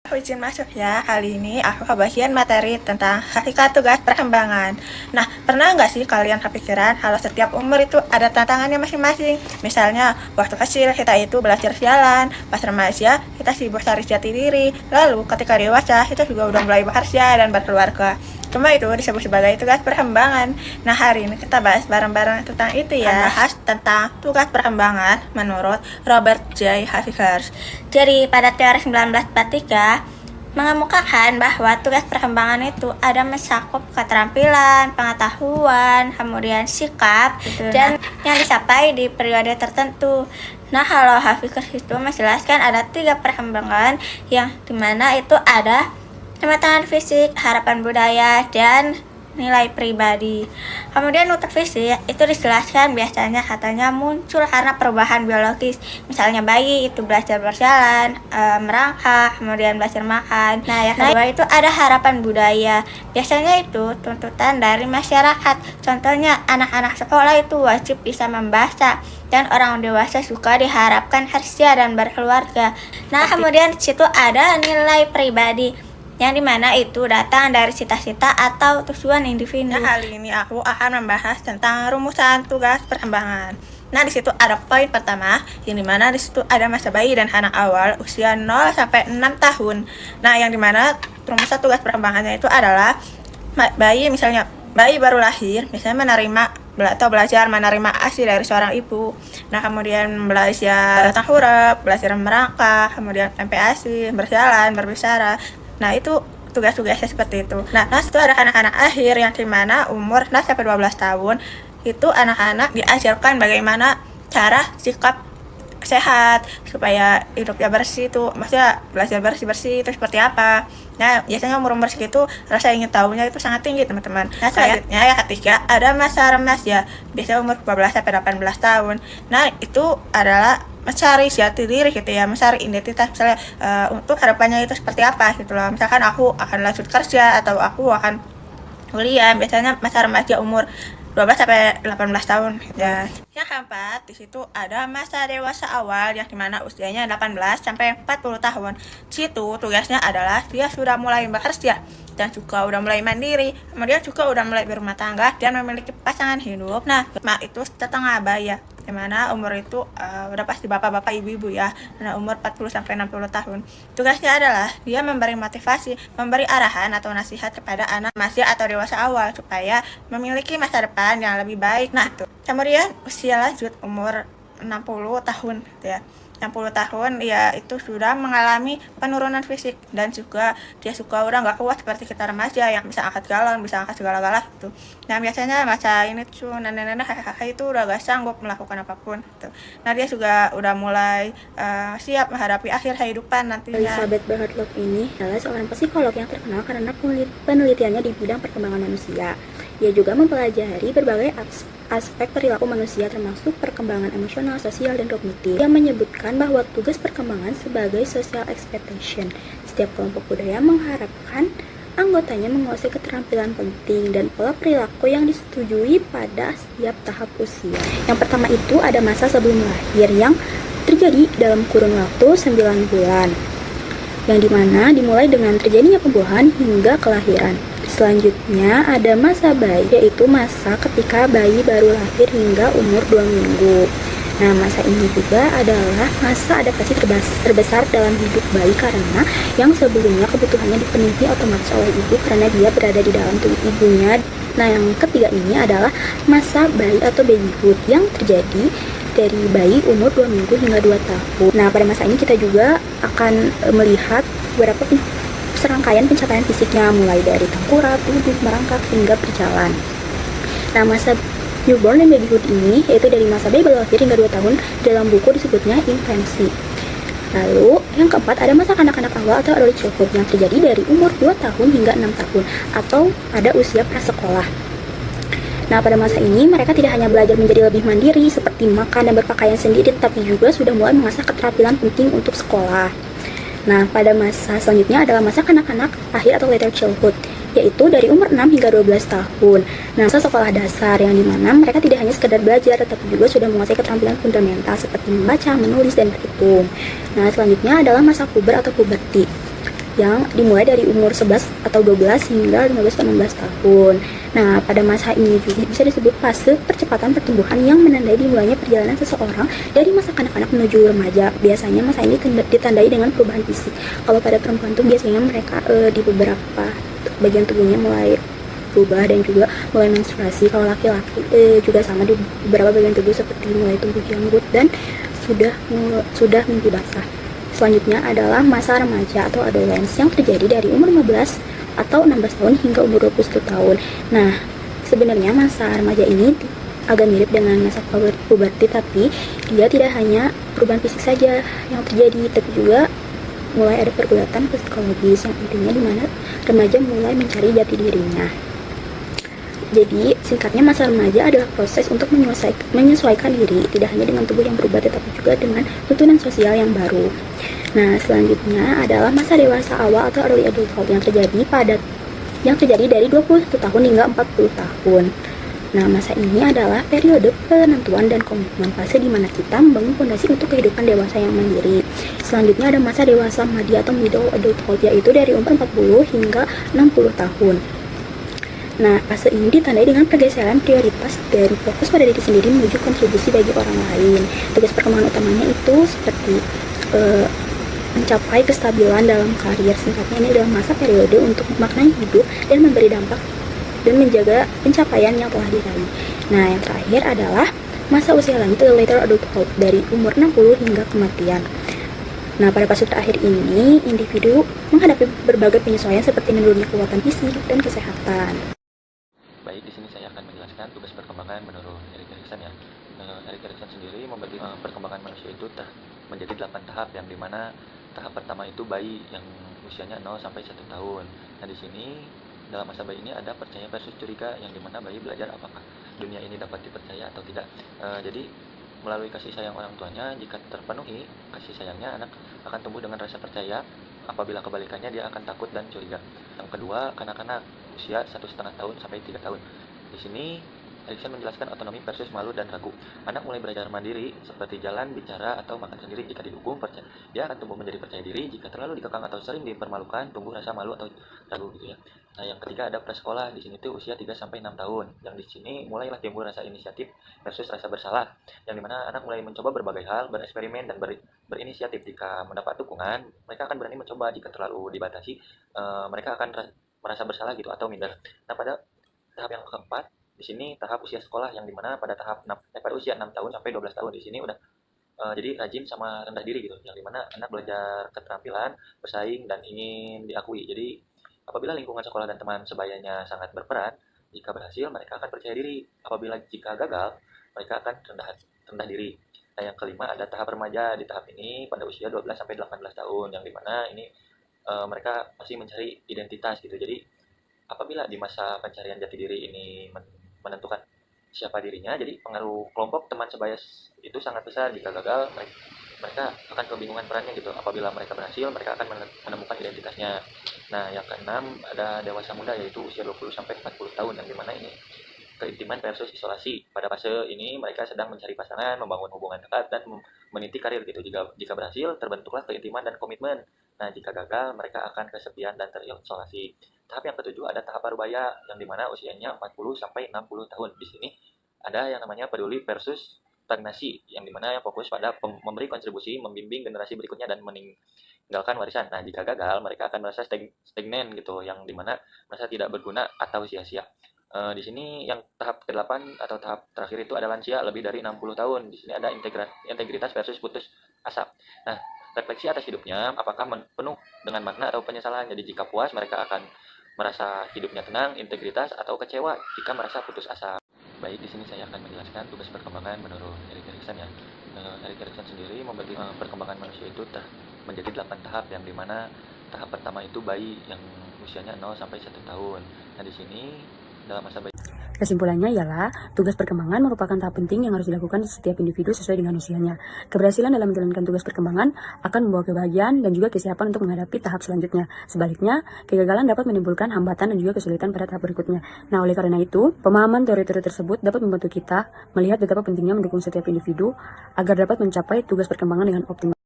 Aku izin masuk ya. Kali ini aku kebagian materi tentang hakikat tugas perkembangan. Nah, pernah nggak sih kalian kepikiran kalau setiap umur itu ada tantangannya masing-masing? Misalnya, waktu kecil kita itu belajar jalan, pas remaja kita sibuk cari jati diri, lalu ketika dewasa kita juga udah mulai bekerja dan berkeluarga. Cuma itu disebut sebagai tugas perkembangan. Nah, hari ini kita bahas bareng-bareng tentang itu ya. Bahas tentang tugas perkembangan menurut Robert J. Havikers. Jadi, pada teori 1943 mengemukakan bahwa tugas perkembangan itu ada mencakup keterampilan, pengetahuan, kemudian sikap, gitu, dan yang dicapai di periode tertentu. Nah, kalau Havikers itu menjelaskan ada 3 perkembangan yang dimana itu ada kematangan fisik, harapan budaya, dan nilai pribadi. Kemudian untuk fisik itu dijelaskan biasanya katanya muncul karena perubahan biologis. Misalnya bayi itu belajar berjalan, merangkak, kemudian belajar makan. Nah, yang kedua itu ada harapan budaya. Biasanya itu tuntutan dari masyarakat. Contohnya anak-anak sekolah itu wajib bisa membaca dan orang dewasa juga diharapkan kerja dan berkeluarga. Nah, kemudian di situ ada nilai pribadi yang dimana itu datang dari cita-cita atau tujuan individu. Nah, kali ini aku akan membahas tentang rumusan tugas perkembangan. Nah, di situ ada poin pertama, yang dimana di situ ada masa bayi dan anak awal usia 0 sampai 6 tahun. Nah, yang dimana rumusan tugas perkembangannya itu adalah bayi, misalnya bayi baru lahir, misalnya menerima atau belajar menerima ASI dari seorang ibu. Nah, kemudian belajar tentang huruf, belajar merangkak, kemudian MPASI, berjalan, berbicara. Nah, itu tugas-tugasnya seperti itu. Nah, itu ada anak-anak akhir yang dimana umur 0 sampai 12 tahun itu anak-anak diajarkan bagaimana cara sikap sehat supaya hidupnya bersih itu, maksudnya belajar bersih-bersih itu seperti apa. Nah, biasanya umur-umur segitu rasa ingin tahunya itu sangat tinggi, teman-teman. Nah, selanjutnya yang ketiga ada masa remaja, biasanya umur 12 sampai 18 tahun. Nah, itu adalah mencari jati diri gitu ya, mencari identitas, misalnya untuk harapannya itu seperti apa gitu loh. Misalkan aku akan lanjut kerja atau aku akan kuliah, biasanya masa remaja umur 12 sampai 18 tahun ya. Yang keempat, di situ ada masa dewasa awal yang dimana usianya 18 sampai 40 tahun. Di situ tugasnya adalah dia sudah mulai bekerja dan juga udah mulai mandiri, kemudian juga udah mulai berumah tangga dan memiliki pasangan hidup. Nah, itu setengah abad ya, dimana umur itu udah pasti bapak-bapak ibu-ibu ya, nah umur 40 sampai 60 tahun. Tugasnya adalah dia memberi motivasi, memberi arahan atau nasihat kepada anak masih atau dewasa awal supaya memiliki masa depan yang lebih baik. Nah, itu. Kemudian usia lanjut umur 60 tahun gitu ya. 60 tahun ya itu sudah mengalami penurunan fisik dan juga dia suka udah nggak kuat seperti kita remaja yang bisa angkat galon, bisa angkat segala-gala gitu. Nah, biasanya masa ini tuh nenek-nenek kakek-kakek itu udah gak sanggup melakukan apapun gitu. Nah, dia juga udah mulai siap menghadapi akhir kehidupan nantinya. Elizabeth Bertlock ini adalah seorang psikolog yang terkenal karena penelitiannya di bidang perkembangan manusia. Ia juga mempelajari berbagai aspek perilaku manusia termasuk perkembangan emosional, sosial, dan kognitif. Ia menyebutkan bahwa tugas perkembangan sebagai social expectation. Setiap kelompok budaya mengharapkan anggotanya menguasai keterampilan penting dan pola perilaku yang disetujui pada setiap tahap usia. Yang pertama itu ada masa sebelum lahir yang terjadi dalam kurun waktu 9 bulan, yang dimana dimulai dengan terjadinya pembuahan hingga kelahiran. Selanjutnya ada masa bayi, yaitu masa ketika bayi baru lahir hingga umur 2 minggu. Nah, masa ini juga adalah masa adaptasi terbesar dalam hidup bayi karena yang sebelumnya kebutuhannya dipenuhi otomatis oleh ibu karena dia berada di dalam tubuh ibunya. Nah, yang ketiga ini adalah masa bayi atau babyhood yang terjadi dari bayi umur 2 minggu hingga 2 tahun. Nah, pada masa ini kita juga akan melihat beberapa serangkaian pencapaian fisiknya mulai dari tengkurap, duduk, merangkak, hingga berjalan. Nah, masa newborn dan babyhood ini yaitu dari masa bayi baru lahir hingga 2 tahun, dalam buku disebutnya infancy. Lalu, yang keempat ada masa kanak-kanak awal atau early childhood yang terjadi dari umur 2 tahun hingga 6 tahun atau pada usia prasekolah. Nah, pada masa ini mereka tidak hanya belajar menjadi lebih mandiri seperti makan dan berpakaian sendiri, tapi juga sudah mulai mengasah keterampilan penting untuk sekolah. Nah, pada masa selanjutnya adalah masa kanak-kanak akhir atau later childhood, yaitu dari umur 6 hingga 12 tahun. Nah, masa sekolah dasar yang dimana mereka tidak hanya sekedar belajar, tetapi juga sudah menguasai keterampilan fundamental seperti membaca, menulis, dan berhitung. Nah, selanjutnya adalah masa puber atau puberti. yang dimulai dari umur 11 atau 12 hingga 15 atau 16 tahun. Nah, pada masa ini juga bisa disebut fase percepatan pertumbuhan yang menandai dimulainya perjalanan seseorang dari masa kanak-kanak menuju remaja. Biasanya masa ini ditandai dengan perubahan fisik. Kalau pada perempuan tuh biasanya mereka di beberapa bagian tubuhnya mulai berubah dan juga mulai menstruasi. Kalau laki-laki juga sama di beberapa bagian tubuh seperti mulai tumbuh janggut dan sudah mimpi basah. Selanjutnya adalah masa remaja atau adolescence yang terjadi dari umur 15 atau 16 tahun hingga umur 21 tahun. Nah, sebenarnya masa remaja ini agak mirip dengan masa puberti, tapi dia tidak hanya perubahan fisik saja yang terjadi, tapi juga mulai ada pergulatan psikologis yang intinya di mana remaja mulai mencari jati dirinya. Jadi, singkatnya masa remaja adalah proses untuk menyesuaikan diri, tidak hanya dengan tubuh yang berubah, tetapi juga dengan tuntunan sosial yang baru. Nah, selanjutnya adalah masa dewasa awal atau early adulthood yang terjadi dari 21 tahun hingga 40 tahun. Nah, masa ini adalah periode penentuan dan komitmen, fase di mana kita membangun fondasi untuk kehidupan dewasa yang mandiri. Selanjutnya ada masa dewasa madya atau middle adulthood, yaitu dari umur 40 hingga 60 tahun. Nah, fase ini ditandai dengan pergeseran prioritas dari fokus pada diri sendiri menuju kontribusi bagi orang lain. Tugas perkembangan utamanya itu seperti mencapai kestabilan dalam karir. Singkatnya, ini adalah masa periode untuk memaknai hidup dan memberi dampak dan menjaga pencapaian yang telah diraih. Nah, yang terakhir adalah masa usia lanjut atau later adulthood dari umur 60 hingga kematian. Nah, pada fase terakhir ini, individu menghadapi berbagai penyesuaian seperti menurunnya kekuatan fisik dan kesehatan. Baik, di sini saya akan menjelaskan tugas perkembangan menurut Erik Erikson ya. Erik Erikson sendiri membagi perkembangan manusia itu menjadi 8 tahap, yang dimana tahap pertama itu bayi yang usianya 0 sampai 1 tahun. Nah, di sini dalam masa bayi ini ada percaya versus curiga, yang dimana bayi belajar apakah dunia ini dapat dipercaya atau tidak. Jadi melalui kasih sayang orang tuanya, jika terpenuhi kasih sayangnya, anak akan tumbuh dengan rasa percaya. Apabila kebalikannya, dia akan takut dan curiga. Yang kedua, kanak-kanak usia 1,5 tahun sampai 3 tahun. Di sini Erikson menjelaskan otonomi versus malu dan ragu. Anak mulai belajar mandiri seperti jalan, bicara, atau makan sendiri. Jika didukung, dia akan tumbuh menjadi percaya diri. Jika terlalu dikekang atau sering dipermalukan, tumbuh rasa malu atau ragu gitu ya. Nah, yang ketiga ada prasekolah. Di sini tuh usia 3 sampai 6 tahun. Yang di sini mulailah timbul rasa inisiatif versus rasa bersalah. Yang dimana anak mulai mencoba berbagai hal, bereksperimen dan berinisiatif. Jika mendapat dukungan, mereka akan berani mencoba. Jika terlalu dibatasi, mereka akan merasa bersalah gitu atau minder. Nah, pada tahap yang keempat, di sini tahap usia sekolah, yang dimana pada pada usia 6 tahun sampai 12 tahun di sini udah jadi rajin sama rendah diri gitu, yang dimana anak belajar keterampilan, bersaing, dan ingin diakui. Jadi apabila lingkungan sekolah dan teman sebayanya sangat berperan, jika berhasil mereka akan percaya diri. Apabila jika gagal, mereka akan rendah diri. Nah, yang kelima ada tahap remaja. Di tahap ini pada usia 12 sampai 18 tahun, yang dimana ini mereka masih mencari identitas gitu. Jadi apabila di masa pencarian jati diri ini menentukan siapa dirinya, jadi pengaruh kelompok teman sebaya itu sangat besar. Jika gagal, mereka akan kebingungan perannya gitu. Apabila mereka berhasil, mereka akan menemukan identitasnya. Nah, yang keenam ada dewasa muda, yaitu usia 20 sampai 40 tahun, yang dimana ini keintiman versus isolasi. Pada fase ini mereka sedang mencari pasangan, membangun hubungan dekat, dan meniti karir gitu. Jika berhasil, terbentuklah keintiman dan komitmen. Nah, jika gagal, mereka akan kesepian dan terisolasi. Tahap yang ketujuh ada tahap parubaya, yang dimana usianya 40 sampai 60 tahun. Di sini ada yang namanya peduli versus stagnasi, yang dimana yang fokus pada memberi kontribusi, membimbing generasi berikutnya, dan meninggalkan warisan. Nah, jika gagal, mereka akan merasa stagnan gitu, yang dimana merasa tidak berguna atau sia-sia. Di sini yang tahap ke-8 atau tahap terakhir itu ada lansia lebih dari 60 tahun. Di sini ada integritas versus putus asa. Nah, refleksi atas hidupnya, apakah penuh dengan makna atau penyesalan. Jadi jika puas, mereka akan merasa hidupnya tenang, integritas, atau kecewa jika merasa putus asa. Baik, di sini saya akan menjelaskan tugas perkembangan menurut Erik Erikson ya. Erik Erikson sendiri membagi perkembangan manusia itu menjadi 8 tahap, yang dimana tahap pertama itu bayi yang usianya 0 sampai 1 tahun. Nah, di sini dalam masa bayi. Kesimpulannya ialah, tugas perkembangan merupakan tahap penting yang harus dilakukan setiap individu sesuai dengan usianya. Keberhasilan dalam menjalankan tugas perkembangan akan membawa kebahagiaan dan juga kesiapan untuk menghadapi tahap selanjutnya. Sebaliknya, kegagalan dapat menimbulkan hambatan dan juga kesulitan pada tahap berikutnya. Nah, oleh karena itu, pemahaman teori-teori tersebut dapat membantu kita melihat betapa pentingnya mendukung setiap individu agar dapat mencapai tugas perkembangan dengan optimal.